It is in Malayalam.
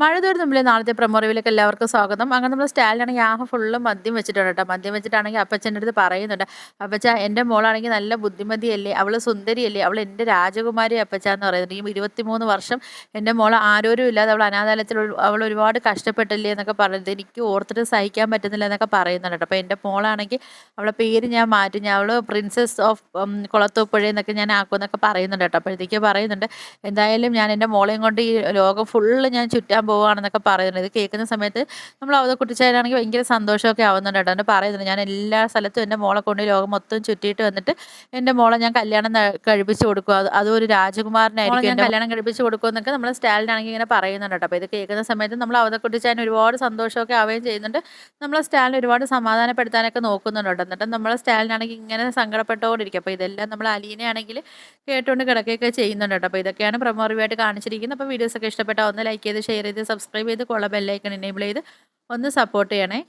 മഴ തോരും മുമ്പിലെ നാളത്തെ പ്രൊമോ റിവ്യൂലേക്ക് എല്ലാവർക്കും സ്വാഗതം. അങ്ങനെ നമ്മൾ സ്റ്റാലിനാണെങ്കിൽ ഫുള്ള് മദ്യം വെച്ചിട്ടുണ്ട് കേട്ടോ. മദ്യം വെച്ചിട്ടാണെങ്കിൽ അപ്പച്ചൻ്റെ അടുത്ത് പറയുന്നുണ്ട്, അപ്പച്ച എൻ്റെ മോളാണെങ്കിൽ നല്ല ബുദ്ധിമതിയല്ലേ, അവൾ സുന്ദരിയല്ലേ, അവൾ എൻ്റെ രാജകുമാരി അപ്പച്ച എന്ന് പറയുന്നുണ്ട്. ഈ 23 വർഷം എൻ്റെ മോൾ ആരോരും ഇല്ലാതെ അവൾ അനാഥാലയത്തിൽ അവൾ ഒരുപാട് കഷ്ടപ്പെട്ടില്ലേ എന്നൊക്കെ പറയുന്നത് എനിക്ക് ഓർത്തിട്ട് സഹിക്കാൻ പറ്റുന്നില്ല എന്നൊക്കെ പറയുന്നുണ്ട് കേട്ടോ. അപ്പോൾ എൻ്റെ മോളാണെങ്കിൽ അവളെ പേര് ഞാൻ മാറ്റി, ഞാൻ അവൾ പ്രിൻസസ് ഓഫ് കുളത്തൂപ്പുഴ എന്നൊക്കെ ഞാൻ ആക്കുമെന്നൊക്കെ പറയുന്നുണ്ട് കേട്ടോ. അപ്പോഴത്തേക്ക് പറയുന്നുണ്ട്, എന്തായാലും ഞാൻ എൻ്റെ മോളെയും കൊണ്ട് ഈ ലോകം ഫുള്ള് ഞാൻ ചുറ്റാൻ പോവുകയാണെന്നൊക്കെ പറയുന്നത്. ഇത് കേൾക്കുന്ന സമയത്ത് നമ്മൾ അവതക്കുട്ടിച്ചായനാണെങ്കിൽ ഭയങ്കര സന്തോഷമൊക്കെ ആവുന്നുണ്ട് കേട്ടോ. എന്നിട്ട് പറയുന്നുണ്ട്, ഞാൻ എല്ലാ സ്ഥലത്തും എൻ്റെ മോളെ കൊണ്ട് ഈ ലോകം മൊത്തം ചുറ്റിയിട്ട് വന്നിട്ട് എൻ്റെ മോളെ ഞാൻ കല്യാണം കഴിപ്പിച്ച് കൊടുക്കുക, അതും ഒരു രാജകുമാരനായിരിക്കും ഞാൻ കല്യാണം കഴിപ്പിച്ച് കൊടുക്കുക എന്നൊക്കെ നമ്മൾ സ്റ്റാലിനാണെങ്കിൽ ഇങ്ങനെ പറയുന്നുണ്ട് കേട്ടോ. അപ്പോൾ ഇത് കേൾക്കുന്ന സമയത്ത് നമ്മൾ അവതക്കുട്ടിച്ചായൻ ഒരുപാട് സന്തോഷമൊക്കെ ആവുകയും ചെയ്യുന്നുണ്ട്. നമ്മൾ സ്റ്റാലിനെ ഒരുപാട് സമാധാനപ്പെടുത്താനൊക്കെ നോക്കുന്നുണ്ട് കേട്ടോ. എന്നിട്ട് നമ്മൾ സ്റ്റാലിനാണെങ്കിൽ ഇങ്ങനെ സങ്കടപ്പെട്ടുകൊണ്ടിരിക്കും. അപ്പോൾ ഇതെല്ലാം നമ്മൾ അലീനയാണെങ്കിൽ കേട്ടുകൊണ്ട് കിടക്കുകയൊക്കെ ചെയ്യുന്നുണ്ട് കേട്ടോ. അപ്പോൾ ഇതൊക്കെയാണ് പ്രൊമോ റിവ്യൂ ആയിട്ട് കാണിച്ചിരിക്കുന്നത്. അപ്പോൾ വീഡിയോസൊക്കെ ഇഷ്ടപ്പെട്ടാൽ ഒന്ന് ലൈക്ക് ചെയ്ത് ഷെയർ ചെയ്ത് സബ്സ്ക്രൈബ് ചെയ്ത് ബെല്ലൈക്കൺ എനേബിൾ ചെയ്ത് ഒന്ന് സപ്പോർട്ട് ചെയ്യണേ.